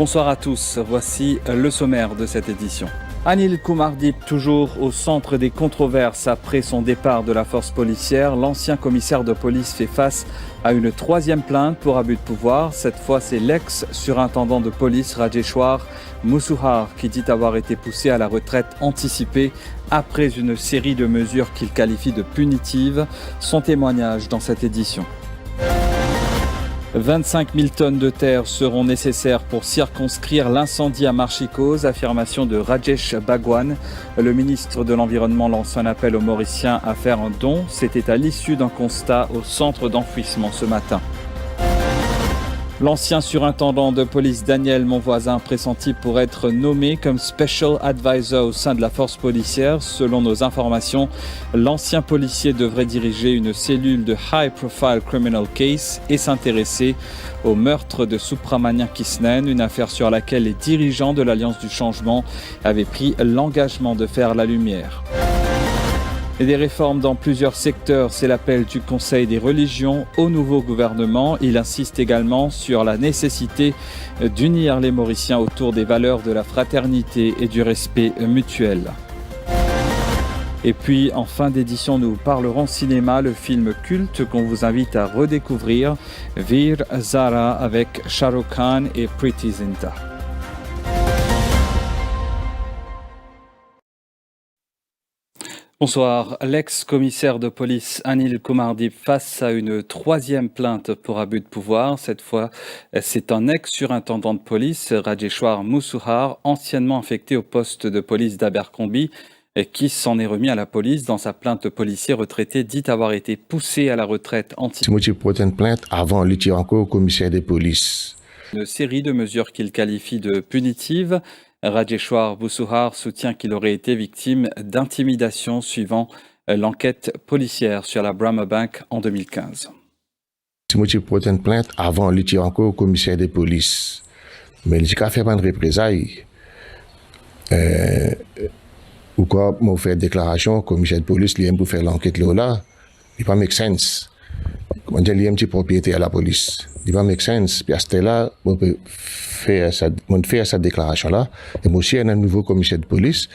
Bonsoir à tous, voici le sommaire de cette édition. Anil Kumardip, toujours au centre des controverses après son départ de la force policière, l'ancien commissaire de police fait face à une troisième plainte pour abus de pouvoir. Cette fois, c'est l'ex-surintendant de police Rajeshwar Musuhar qui dit avoir été poussé à la retraite anticipée après une série de mesures qu'il qualifie de punitives. Son témoignage dans cette édition. 25 000 tonnes de terre seront nécessaires pour circonscrire l'incendie à Marchicose, affirmation de Rajesh Bhagwan. Le ministre de l'Environnement lance un appel aux Mauriciens à faire un don. C'était à l'issue d'un constat au centre d'enfouissement ce matin. L'ancien surintendant de police Daniel Monvoisin pressenti pour être nommé comme Special Advisor au sein de la force policière. Selon nos informations, l'ancien policier devrait diriger une cellule de High Profile Criminal Case et s'intéresser au meurtre de Subramanian Kisnen, une affaire sur laquelle les dirigeants de l'Alliance du Changement avaient pris l'engagement de faire la lumière. Et des réformes dans plusieurs secteurs, c'est l'appel du Conseil des religions au nouveau gouvernement. Il insiste également sur la nécessité d'unir les Mauriciens autour des valeurs de la fraternité et du respect mutuel. Et puis, en fin d'édition, nous parlerons cinéma, le film culte qu'on vous invite à redécouvrir, Veer Zara avec Shah Rukh Khan et Preity Zinta. Bonsoir. L'ex-commissaire de police Anil Kumardip face à une troisième plainte pour abus de pouvoir. Cette fois, c'est un ex-surintendant de police, Rajeshwar Musuhar, anciennement affecté au poste de police d'Abercrombie, qui s'en est remis à la police. Dans sa plainte, le policier retraité dit avoir été poussé à la retraite anticipée. Je porte une plainte avant de tirer encore au commissaire de police. Une série de mesures qu'il qualifie de punitives. Rajeshwar Musuhar soutient qu'il aurait été victime d'intimidation suivant l'enquête policière sur la Brahma Bank en 2015. Je porte une plainte avant de tirer encore au commissaire de police. Mais il a fait une représailles. Ou quoi, moi faire déclaration au commissaire de police, il pour faire l'enquête là, il pas make sense. Comment dire, il y a une petite propriété à la police. Il va make sense. Puis à ce là, on peut faire cette déclaration-là. Et moi aussi, il y a un nouveau commissaire de police.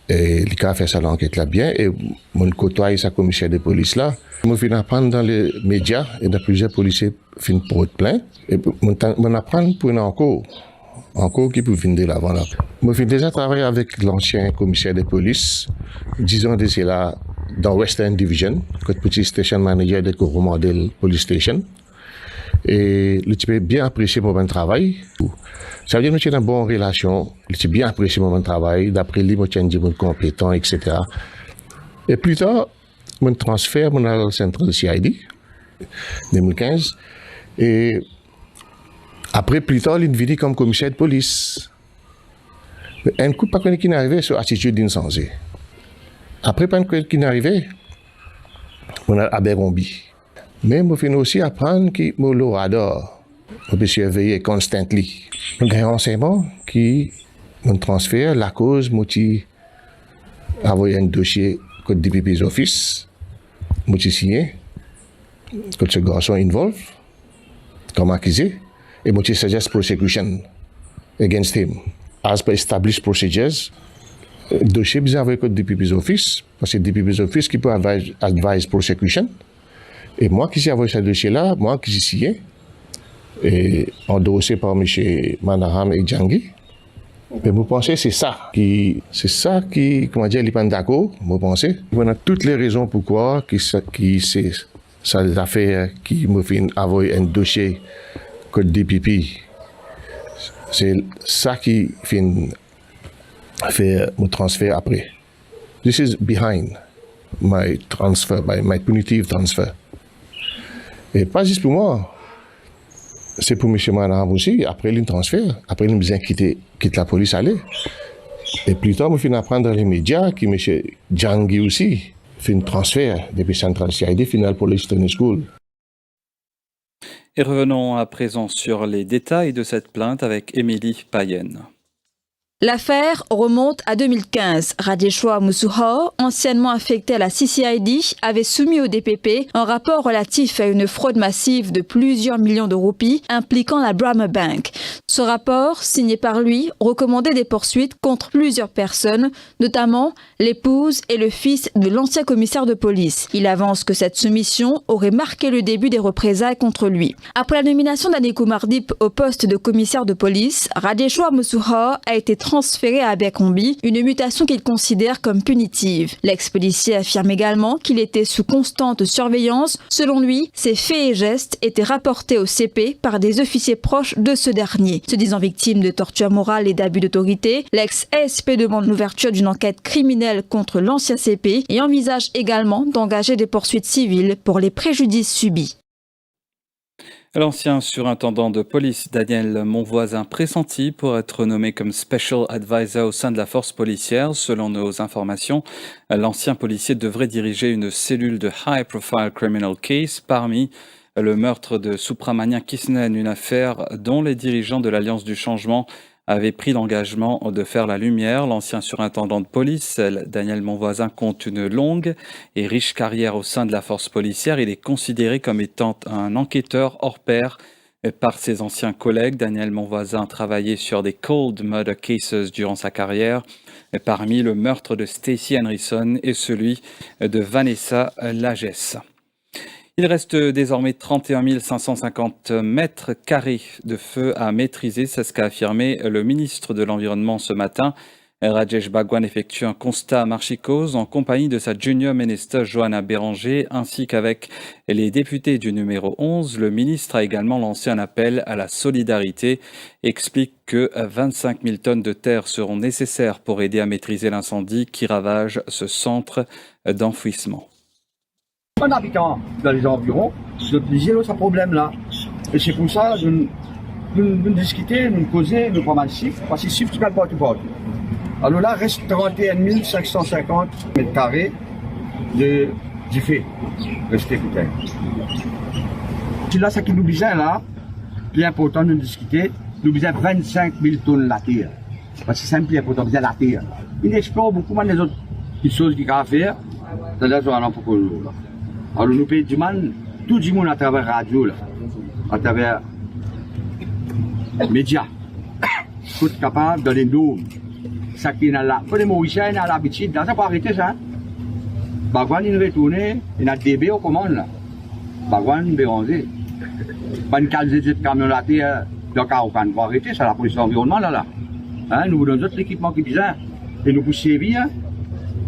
Et il a fait ça l'enquête là bien. Et mon côtoie sa commissaire de police là. Moi, je apprendre dans les médias et dans plusieurs policiers fin pour plainte. Et mon apprendre pour encore qui peut venir de l'avant là. Moi, j'ai déjà travaillé avec l'ancien commissaire de police, 10 ans de cela, dans Western Division, comme petit station manager de Coromandel Police Station. Et le type a bien apprécié mon travail. Ça veut dire que nous avons une bonne relation. Le type a bien apprécié mon travail. D'après lui, je suis compétent, etc. Et plus tard, je transfère mon centre de CID, 2015. Et après, plus tard, il est venu comme commissaire de police. Un coup, pas qu'on qui n'est arrivé sur l'attitude d'incendie. Après, pas qu'on qui n'est arrivé, on a Abercrombie. Mais je finis aussi apprendre que je le radar. Je peux surveiller constamment. J'ai un renseignement qui me transfère la cause, je envoyé un dossier code DPP's office, je signé, que ce garçon involve, comme accusé. Et je suggest prosecution against him. As per established procedures, le dossier est envoyé au DPP's office, parce que le DPP's office qui peut advise prosecution. Et moi qui ai envoyé ce dossier-là, moi qui ai signé, et endossé par M. Manaham et Djangi. Mais vous pensez c'est ça qui, comment dire, il n'est pas d'accord, vous pensez. On a toutes les raisons pourquoi c'est ça l'affaire qui me fait envoyer un dossier code DPP. C'est ça qui fait mon transfert après. This is behind my transfer, my punitive transfer. Et pas juste pour moi. C'est pour M. Manaham aussi. Après le transfert, après il me quitte la police aller. Et plus tard, je finis apprendre dans les médias que M. Djangi aussi fait un transfert depuis Central CID, Final Police Training School. Et revenons à présent sur les détails de cette plainte avec Émilie Payenne. L'affaire remonte à 2015. Radeshwar Musuho, anciennement affecté à la CCID, avait soumis au DPP un rapport relatif à une fraude massive de plusieurs millions de roupies impliquant la Brahma Bank. Ce rapport, signé par lui, recommandait des poursuites contre plusieurs personnes, notamment l'épouse et le fils de l'ancien commissaire de police. Il avance que cette soumission aurait marqué le début des représailles contre lui. Après la nomination d'Annie Kumardip au poste de commissaire de police, Radeshwar Musuho a été transféré à Abercrombie, une mutation qu'il considère comme punitive. L'ex-policier affirme également qu'il était sous constante surveillance. Selon lui, ses faits et gestes étaient rapportés au CP par des officiers proches de ce dernier. Se disant victime de torture morale et d'abus d'autorité, l'ex-ASP demande l'ouverture d'une enquête criminelle contre l'ancien CP et envisage également d'engager des poursuites civiles pour les préjudices subis. L'ancien surintendant de police Daniel Monvoisin pressenti pour être nommé comme Special Advisor au sein de la force policière. Selon nos informations, l'ancien policier devrait diriger une cellule de High Profile Criminal Case parmi le meurtre de Subramanian Krishnan, une affaire dont les dirigeants de l'Alliance du Changement avaient pris l'engagement de faire la lumière. L'ancien surintendant de police, Daniel Monvoisin, compte une longue et riche carrière au sein de la force policière. Il est considéré comme étant un enquêteur hors pair par ses anciens collègues. Daniel Monvoisin a travaillé sur des cold murder cases durant sa carrière, parmi le meurtre de Stacey Henderson et celui de Vanessa Lages. Il reste désormais 31 550 mètres carrés de feu à maîtriser, c'est ce qu'a affirmé le ministre de l'Environnement ce matin. Rajesh Bhagwan effectue un constat à Marchicose en compagnie de sa junior minister Johanna Béranger ainsi qu'avec les députés du numéro 11. Le ministre a également lancé un appel à la solidarité, explique que 25 000 tonnes de terre seront nécessaires pour aider à maîtriser l'incendie qui ravage ce centre d'enfouissement. Un habitant dans les environs se disait ce problème-là. Et c'est pour ça que nous discuter, nous causer, nous prendre un chiffre, parce que chiffre, tu ne pas tout partout. Alors là, reste 31 550 mètres carrés du fait. Restez écoutés. C'est là, ce qui nous besoin là, plus important de discuter, nous besoin 25 000 tonnes de la terre. Parce que c'est un plus important, besoin de la terre. Il explore beaucoup moins des autres choses qu'il y a à faire, dans la zone pour que nous. Alors nous payons du mal, tout le monde à travers la radio, là, à travers les médias, tout capable de les nous. Ça qui est là, pour les Mauriciens, ils ont l'habitude, ça peut arrêter ça. Bagwan, il retourne, il a DB aux commandes là. Bagwan, Béranger. Pas une qualité de camion la terre, donc on va arrêter, c'est la police d'environnement là. Hein, nous vous donnons tout l'équipement qui est bizarre, et nous pour servir.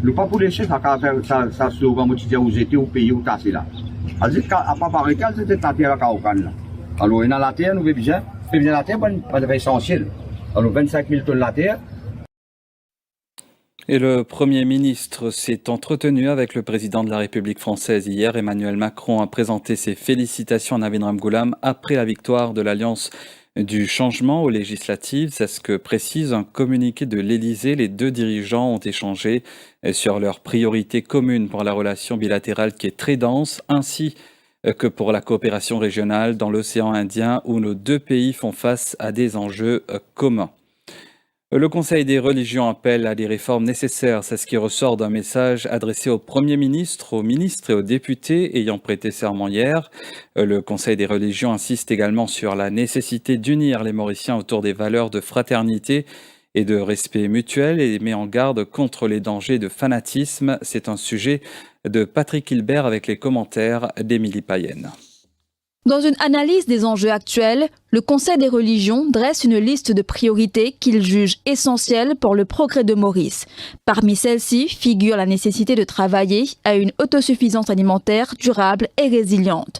Nous ne pouvons pas laisser ça se va motiver aux étés, au pays, au tasser là. Alors, à pas arrêter, c'est la terre à Kaokan là. Alors, il y a la terre, nous avons besoin. Et bien la terre, c'est essentiel. Alors, 25 000 tonnes de la terre. Et le Premier ministre s'est entretenu avec le président de la République française hier. Emmanuel Macron a présenté ses félicitations à Navin Ramgoolam après la victoire de l'Alliance du Changement aux législatives. C'est ce que précise un communiqué de l'Élysée. Les deux dirigeants ont échangé sur leurs priorités communes pour la relation bilatérale qui est très dense, ainsi que pour la coopération régionale dans l'océan Indien où nos deux pays font face à des enjeux communs. Le Conseil des religions appelle à des réformes nécessaires. C'est ce qui ressort d'un message adressé au Premier ministre, aux ministres et aux députés ayant prêté serment hier. Le Conseil des religions insiste également sur la nécessité d'unir les Mauriciens autour des valeurs de fraternité et de respect mutuel et met en garde contre les dangers de fanatisme. C'est un sujet de Patrick Hilbert avec les commentaires d'Émilie Payenne. Dans une analyse des enjeux actuels, le Conseil des religions dresse une liste de priorités qu'il juge essentielles pour le progrès de Maurice. Parmi celles-ci figure la nécessité de travailler à une autosuffisance alimentaire durable et résiliente.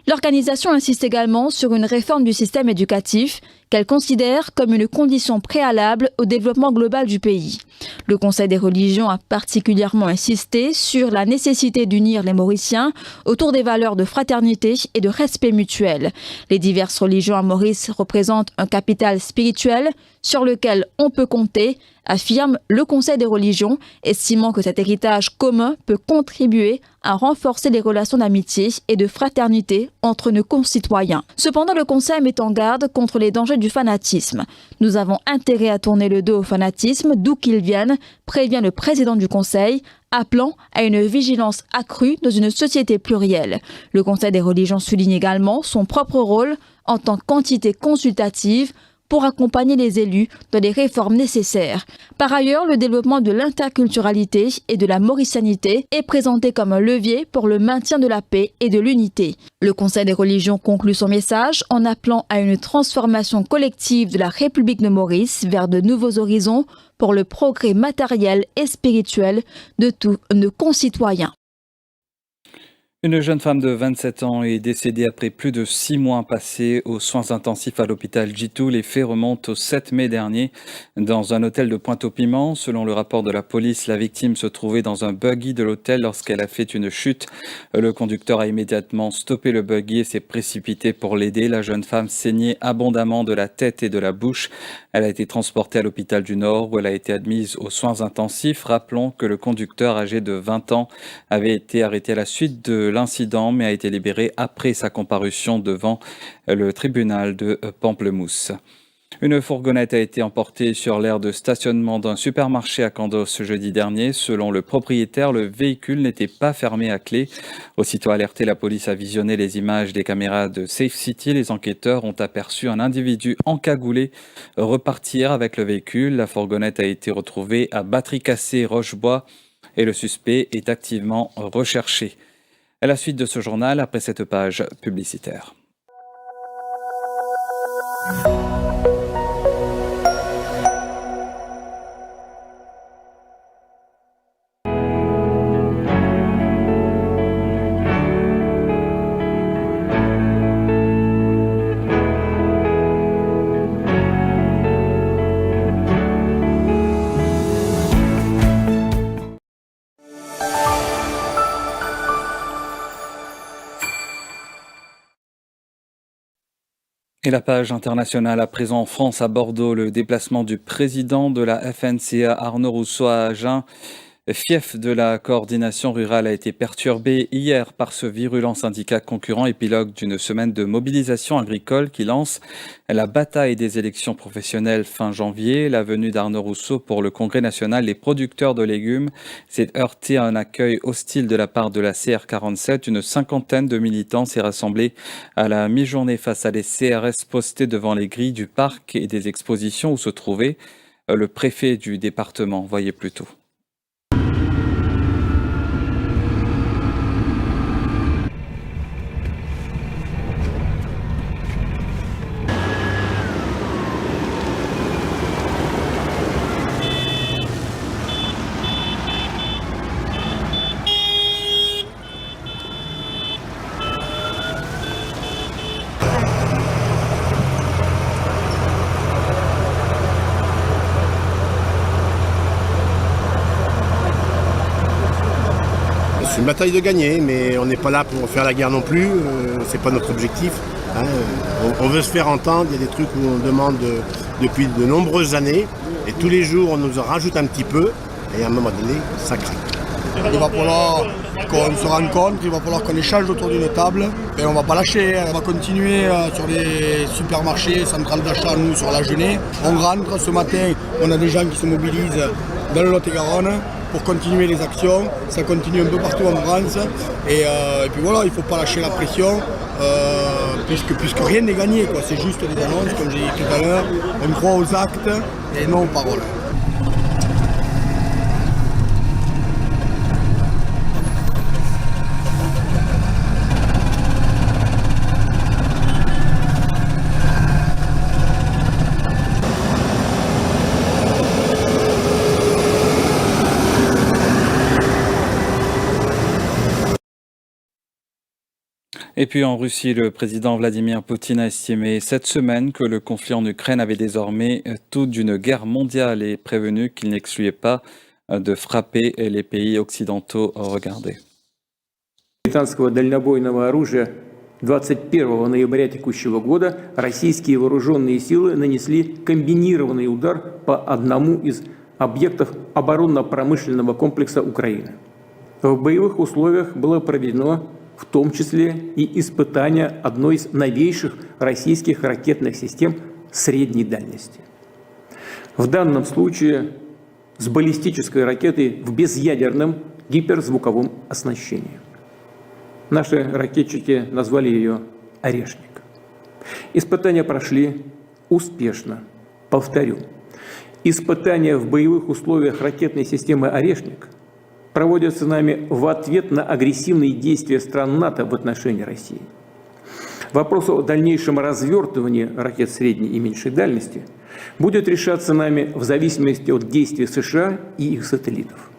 L'organisation insiste également sur une réforme du système éducatif qu'elle considère comme une condition préalable au développement global du pays. Le Conseil des religions a particulièrement insisté sur la nécessité d'unir les Mauriciens autour des valeurs de fraternité et de respect mutuel. Les diverses religions à Maurice représentent un capital spirituel, sur lequel on peut compter, affirme le Conseil des religions, estimant que cet héritage commun peut contribuer à renforcer les relations d'amitié et de fraternité entre nos concitoyens. Cependant, le Conseil met en garde contre les dangers du fanatisme. Nous avons intérêt à tourner le dos au fanatisme, d'où qu'il vienne, prévient le président du Conseil, appelant à une vigilance accrue dans une société plurielle. Le Conseil des religions souligne également son propre rôle en tant qu'entité consultative pour accompagner les élus dans les réformes nécessaires. Par ailleurs, le développement de l'interculturalité et de la mauricianité est présenté comme un levier pour le maintien de la paix et de l'unité. Le Conseil des religions conclut son message en appelant à une transformation collective de la République de Maurice vers de nouveaux horizons pour le progrès matériel et spirituel de tous nos concitoyens. Une jeune femme de 27 ans est décédée après plus de 6 mois passés aux soins intensifs à l'hôpital Jitu. Les faits remontent au 7 mai dernier dans un hôtel de Pointe-au-Piment. Selon le rapport de la police, la victime se trouvait dans un buggy de l'hôtel lorsqu'elle a fait une chute. Le conducteur a immédiatement stoppé le buggy et s'est précipité pour l'aider. La jeune femme saignait abondamment de la tête et de la bouche. Elle a été transportée à l'hôpital du Nord où elle a été admise aux soins intensifs. Rappelons que le conducteur âgé de 20 ans avait été arrêté à la suite de l'incident mais a été libéré après sa comparution devant le tribunal de Pamplemousse. Une fourgonnette a été emportée sur l'aire de stationnement d'un supermarché à Candos ce jeudi dernier. Selon le propriétaire, le véhicule n'était pas fermé à clé. Aussitôt alerté, la police a visionné les images des caméras de Safe City. Les enquêteurs ont aperçu un individu encagoulé repartir avec le véhicule. La fourgonnette a été retrouvée à Battery-Cassé-Rochebois et le suspect est activement recherché. À la suite de ce journal, après cette page publicitaire. Et la page internationale à présent en France, à Bordeaux, le déplacement du président de la FNCA, Arnaud Rousseau, à Agen, fief de la coordination rurale, a été perturbé hier par ce virulent syndicat concurrent, épilogue d'une semaine de mobilisation agricole qui lance la bataille des élections professionnelles fin janvier. La venue d'Arnaud Rousseau pour le Congrès national des producteurs de légumes s'est heurtée à un accueil hostile de la part de la CR47. Une cinquantaine de militants s'est rassemblée à la mi-journée face à des CRS postés devant les grilles du parc et des expositions où se trouvait le préfet du département. Voyez plutôt. C'est une bataille de gagner, mais on n'est pas là pour faire la guerre non plus, c'est pas notre objectif. Hein. On veut se faire entendre, il y a des trucs où on demande depuis de nombreuses années, et tous les jours on nous en rajoute un petit peu, et à un moment donné, ça craque. Il va falloir qu'on se rencontre, il va falloir qu'on échange autour d'une table, et on va pas lâcher, on va continuer sur les supermarchés, centrales d'achat, nous sur la Genée. On rentre, ce matin, on a des gens qui se mobilisent dans le Lot-et-Garonne, pour continuer les actions, ça continue un peu partout en France et puis voilà, il ne faut pas lâcher la pression puisque rien n'est gagné, quoi. C'est juste des annonces, comme j'ai dit tout à l'heure, on croit aux actes et non aux paroles. Et puis en Russie, le président Vladimir Poutine a estimé cette semaine que le conflit en Ukraine avait désormais tout d'une guerre mondiale et prévenu qu'il n'excluait pas de frapper les pays occidentaux. Regardez. 21 ноября текущего года российские вооруженные силы нанесли комбинированный удар по одному из объектов оборонно-промышленного комплекса Украины. В боевых условиях было проведено в том числе и испытание одной из новейших российских ракетных систем средней дальности. В данном случае с баллистической ракетой в безъядерном гиперзвуковом оснащении. Наши ракетчики назвали ее «Орешник». Испытания прошли успешно. Повторю, испытания в боевых условиях ракетной системы «Орешник» проводятся нами в ответ на агрессивные действия стран НАТО в отношении России. Вопрос о дальнейшем развертывании ракет средней и меньшей дальности будет решаться нами в зависимости от действий США и их сателлитов.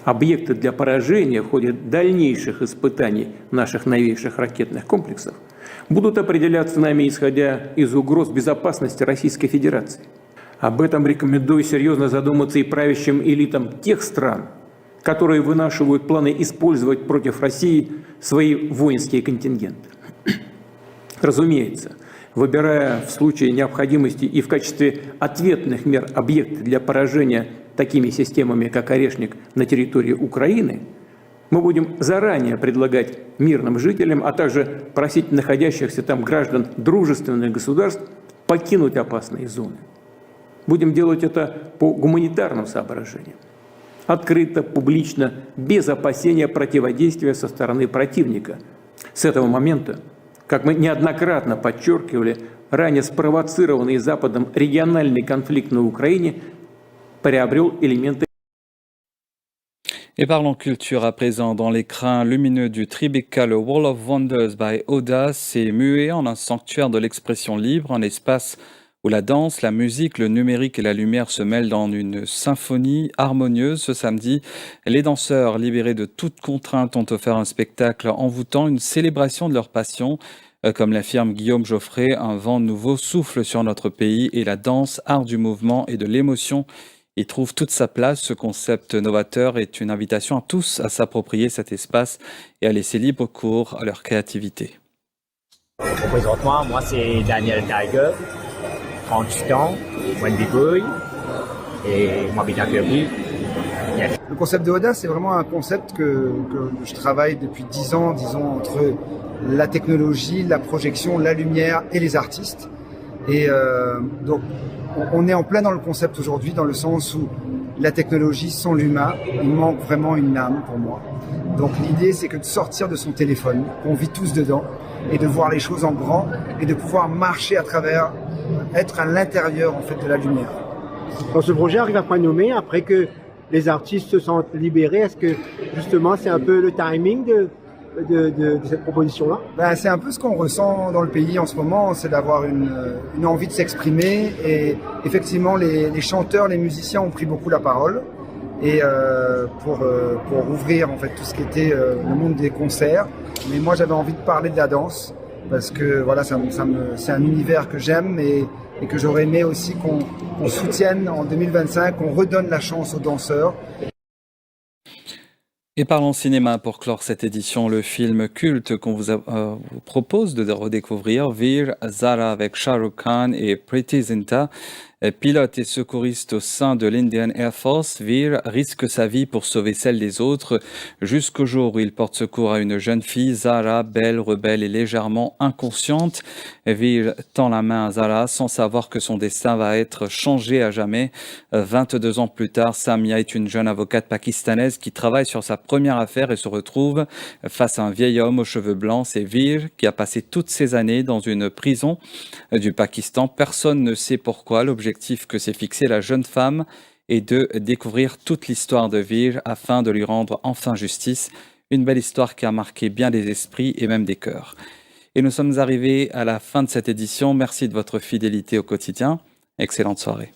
Объекты для поражения в ходе дальнейших испытаний наших новейших ракетных комплексов будут определяться нами, исходя из угроз безопасности Российской Федерации. Об этом рекомендую серьезно задуматься и правящим элитам тех стран, которые вынашивают планы использовать против России свои воинские контингенты. Разумеется, выбирая в случае необходимости и в качестве ответных мер объекты для поражения такими системами, как «Орешник», на территории Украины, мы будем заранее предлагать мирным жителям, а также просить находящихся там граждан дружественных государств покинуть опасные зоны. Будем делать это по гуманитарным соображениям. Открыто, публично, без опасения противодействия со стороны противника. С этого момента, как мы неоднократно подчеркивали, ранее спровоцированный Западом региональный конфликт на Украине приобрел элементы. Et parlons culture à présent. Dans l'écrin lumineux du Tribeca, le Wall of Wonders by Oda s'est mué en un sanctuaire de l'expression libre, un espace où la danse, la musique, le numérique et la lumière se mêlent dans une symphonie harmonieuse. Ce samedi, les danseurs libérés de toute contrainte ont offert un spectacle envoûtant, une célébration de leur passion. Comme l'affirme Guillaume Geoffrey, un vent nouveau souffle sur notre pays et la danse, art du mouvement et de l'émotion, y trouve toute sa place. Ce concept novateur est une invitation à tous à s'approprier cet espace et à laisser libre cours à leur créativité. Présentement, moi c'est Daniel Tiger, 38 ans, moi de Bigouille, et moi j'habite à Kirby. Le concept de Oda, c'est vraiment un concept que je travaille depuis 10 ans, disons, entre la technologie, la projection, la lumière et les artistes. Et donc, on est en plein dans le concept aujourd'hui, dans le sens où la technologie sans l'humain, il manque vraiment une âme pour moi. Donc l'idée, c'est que de sortir de son téléphone, qu'on vit tous dedans, et de voir les choses en grand, et de pouvoir marcher à travers, être à l'intérieur en fait de la lumière. Dans ce projet arrive à point nommé, après que les artistes se sentent libérés, est-ce que justement c'est un peu le timing de cette proposition-là? C'est un peu ce qu'on ressent dans le pays en ce moment, c'est d'avoir une envie de s'exprimer, et effectivement les chanteurs, les musiciens ont pris beaucoup la parole, et pour ouvrir en fait tout ce qui était le monde des concerts. Mais moi j'avais envie de parler de la danse, parce que voilà, c'est un univers que j'aime et que j'aurais aimé aussi qu'on soutienne en 2025, qu'on redonne la chance aux danseurs. Et parlons cinéma pour clore cette édition, le film culte qu'on vous propose de redécouvrir, Veer Zara avec Shah Rukh Khan et Preity Zinta. Pilote et secouriste au sein de l'Indian Air Force, Veer risque sa vie pour sauver celle des autres jusqu'au jour où il porte secours à une jeune fille, Zara, belle, rebelle et légèrement inconsciente. Veer tend la main à Zara sans savoir que son destin va être changé à jamais. 22 ans plus tard, Samia est une jeune avocate pakistanaise qui travaille sur sa première affaire et se retrouve face à un vieil homme aux cheveux blancs. C'est Veer qui a passé toutes ces années dans une prison du Pakistan. Personne ne sait pourquoi. L'objectif que s'est fixé la jeune femme est de découvrir toute l'histoire de Veer afin de lui rendre enfin justice. Une belle histoire qui a marqué bien des esprits et même des cœurs. Et nous sommes arrivés à la fin de cette édition. Merci de votre fidélité au quotidien. Excellente soirée.